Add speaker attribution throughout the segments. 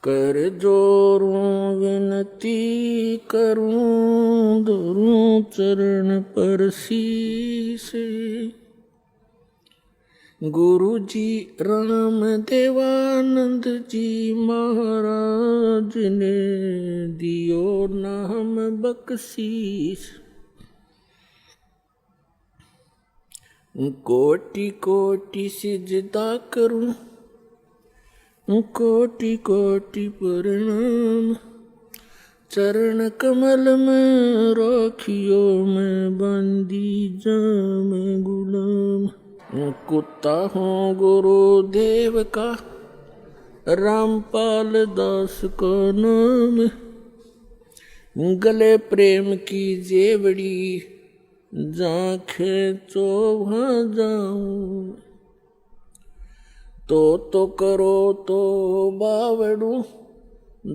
Speaker 1: कर जोरूं विनती करूं धरूं चरण पर शीस। गुरु जी राम देवानंद जी महाराज ने दियो नाम बख्शीस। कोटि कोटि सिजदा करूं कोटि कोटि प्रणाम। चरण कमल में राखियो मैं बंदी जाम गुलाम। कुत्ता हूँ गुरुदेव का रामपाल दास का नाम। गले प्रेम की जेवड़ी जाखे चो वहाँ जाऊं। तो करो तो बावड़ू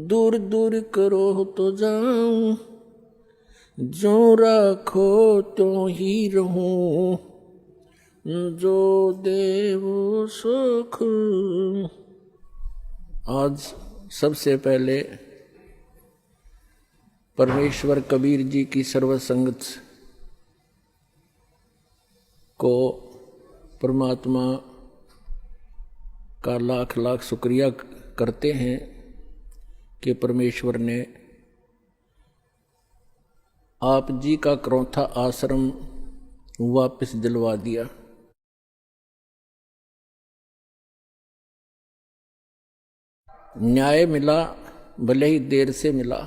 Speaker 1: दूर दूर करो तो जाऊं। जो राखो तो ही रहूं जो देव सुख। आज सबसे पहले परमेश्वर कबीर जी की सर्वसंगत को परमात्मा का लाख लाख शुक्रिया करते हैं कि परमेश्वर ने आप जी का क्रौथा आश्रम वापस दिलवा दिया। न्याय मिला भले ही देर से मिला।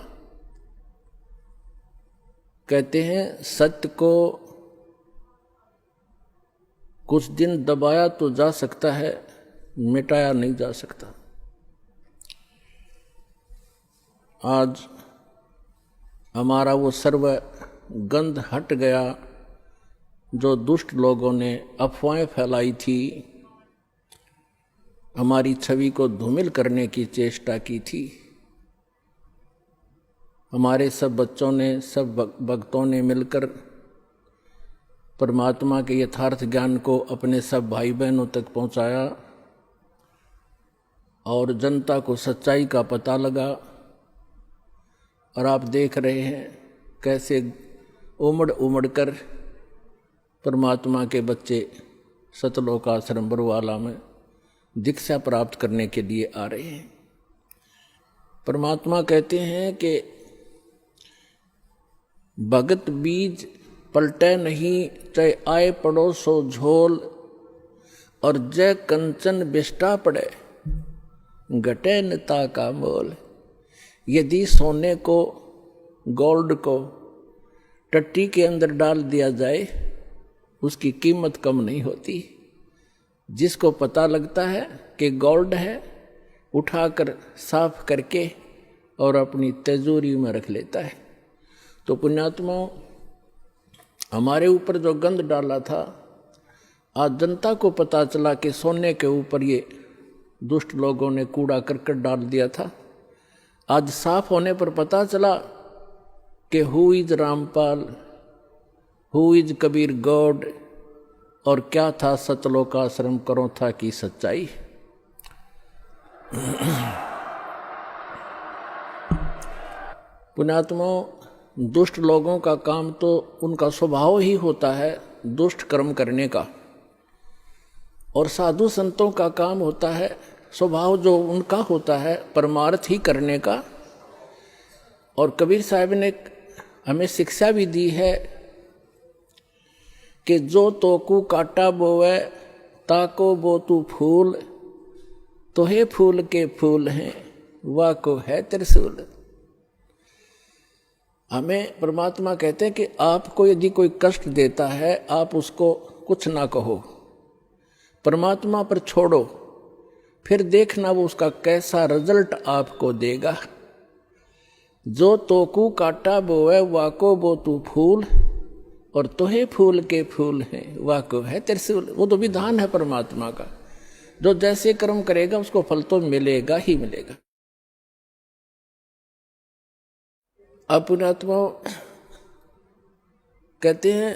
Speaker 1: कहते हैं सत्य को कुछ दिन दबाया तो जा सकता है, मिटाया नहीं जा सकता। आज हमारा वो सर्व गंध हट गया जो दुष्ट लोगों ने अफवाहें फैलाई थी, हमारी छवि को धूमिल करने की चेष्टा की थी। हमारे सब बच्चों ने, सब भक्तों ने मिलकर परमात्मा के यथार्थ ज्ञान को अपने सब भाई बहनों तक पहुंचाया और जनता को सच्चाई का पता लगा। और आप देख रहे हैं कैसे उमड़ उमड़ कर परमात्मा के बच्चे सतलोक आश्रम बरवाला में दीक्षा प्राप्त करने के लिए आ रहे हैं। परमात्मा कहते हैं कि भगत बीज पलटे नहीं चाहे आए पड़ोसो झोल। और जय कंचन बिष्टा पड़े घटे नता का मोल। यदि सोने को, गोल्ड को टट्टी के अंदर डाल दिया जाए उसकी कीमत कम नहीं होती। जिसको पता लगता है कि गोल्ड है उठाकर साफ करके और अपनी तिजोरी में रख लेता है। तो पुण्यात्माओं, हमारे ऊपर जो गंद डाला था, आज जनता को पता चला कि सोने के ऊपर ये दुष्ट लोगों ने कूड़ा करकट डाल दिया था। आज साफ होने पर पता चला कि who is Rampal, who is Kabir God, और क्या था सतलोक आश्रम क्रौथा की सच्चाई। पुण्यात्माओं, दुष्ट लोगों का काम तो उनका स्वभाव ही होता है दुष्ट कर्म करने का, और साधु संतों का काम होता है स्वभाव जो उनका होता है परमार्थ ही करने का। और कबीर साहब ने हमें शिक्षा भी दी है कि जो तोकू काटा बोवे ताको बो तू फूल। तो हे फूल के फूल हैं वाह को है त्रिशूल। हमें परमात्मा कहते हैं कि आपको यदि कोई कष्ट देता है आप उसको कुछ ना कहो, परमात्मा पर छोड़ो, फिर देखना वो उसका कैसा रिजल्ट आपको देगा। जो तोकू काटा बोवे वाको बो तू फूल। और तोहे फूल के फूल हैं वाको है त्रिशूल। वो तो विधान है परमात्मा का, जो जैसे कर्म करेगा उसको फल तो मिलेगा ही मिलेगा। अब पुण्यात्मा कहते हैं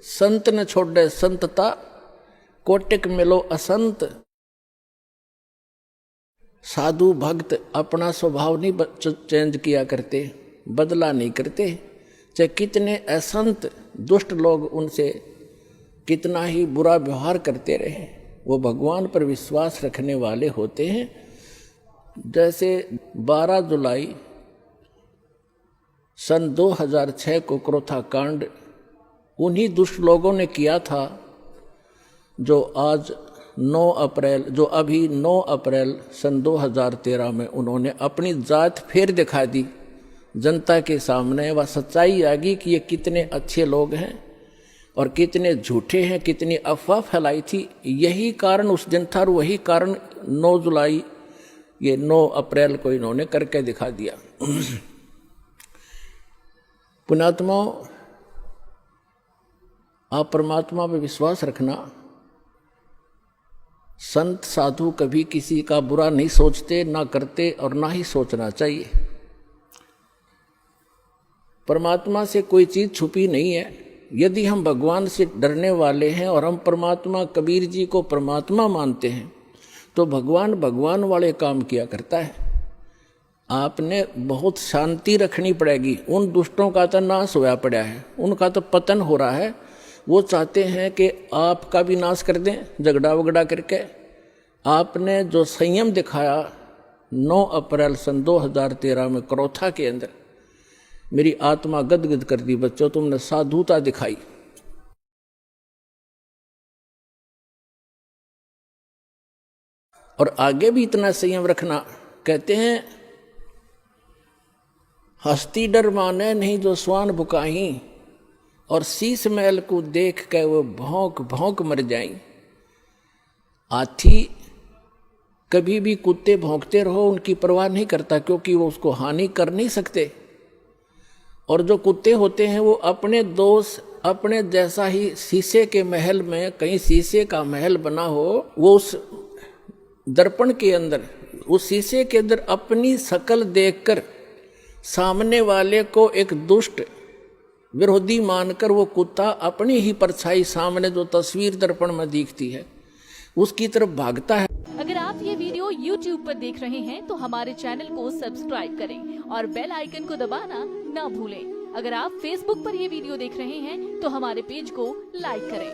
Speaker 1: संत न छोड़े संतता कोटिक मिलो असंत। साधु भक्त अपना स्वभाव नहीं चेंज किया करते, बदला नहीं करते, चाहे कितने असंत दुष्ट लोग उनसे कितना ही बुरा व्यवहार करते रहे, वो भगवान पर विश्वास रखने वाले होते हैं। जैसे 12 जुलाई सन 2006 को क्रोथा कांड उन्हीं दुष्ट लोगों ने किया था, जो आज 9 अप्रैल, जो अभी 9 अप्रैल सन 2013 में उन्होंने अपनी जात फिर दिखा दी जनता के सामने। वह सच्चाई आ गई कि ये कितने अच्छे लोग हैं और कितने झूठे हैं, कितनी अफवाह फैलाई थी। यही कारण उस दिन था और वही कारण 9 जुलाई ये 9 अप्रैल को इन्होंने करके दिखा दिया। पुण्यात्मा, आप परमात्मा पर विश्वास रखना। संत साधु कभी किसी का बुरा नहीं सोचते, ना करते और ना ही सोचना चाहिए। परमात्मा से कोई चीज छुपी नहीं है। यदि हम भगवान से डरने वाले हैं और हम परमात्मा, कबीर जी को परमात्मा मानते हैं, तो भगवान भगवान वाले काम किया करता है। आपने बहुत शांति रखनी पड़ेगी। उन दुष्टों का तो नाश होया पड़ा है, उनका तो पतन हो रहा है। वो चाहते हैं कि आपका भी नाश कर दें झगड़ा वगड़ा करके। आपने जो संयम दिखाया 9 अप्रैल सन 2013 में क्रोथा के अंदर, मेरी आत्मा गदगद कर दी। बच्चों, तुमने साधुता दिखाई। और आगे भी इतना संयम रखना। कहते हैं हस्ती डर माने नहीं जो स्वान बुकाही, और शीश महल को देख के वो भौंक भौंक मर जाएं। हाथी कभी भी कुत्ते भौंकते रहो उनकी परवाह नहीं करता, क्योंकि वो उसको हानि कर नहीं सकते। और जो कुत्ते होते हैं वो अपने दोस्त, अपने जैसा ही शीशे के महल में, कहीं शीशे का महल बना हो, वो उस दर्पण के अंदर, उस शीशे के अंदर अपनी शक्ल देखकर सामने वाले को एक दुष्ट विरोधी मानकर वो कुत्ता अपनी ही परछाई सामने जो तस्वीर दर्पण में दिखती है उसकी तरफ भागता है।
Speaker 2: अगर आप ये वीडियो YouTube पर देख रहे हैं तो हमारे चैनल को सब्सक्राइब करें और बेल आइकन को दबाना ना भूलें। अगर आप Facebook पर ये वीडियो देख रहे हैं तो हमारे पेज को लाइक करें।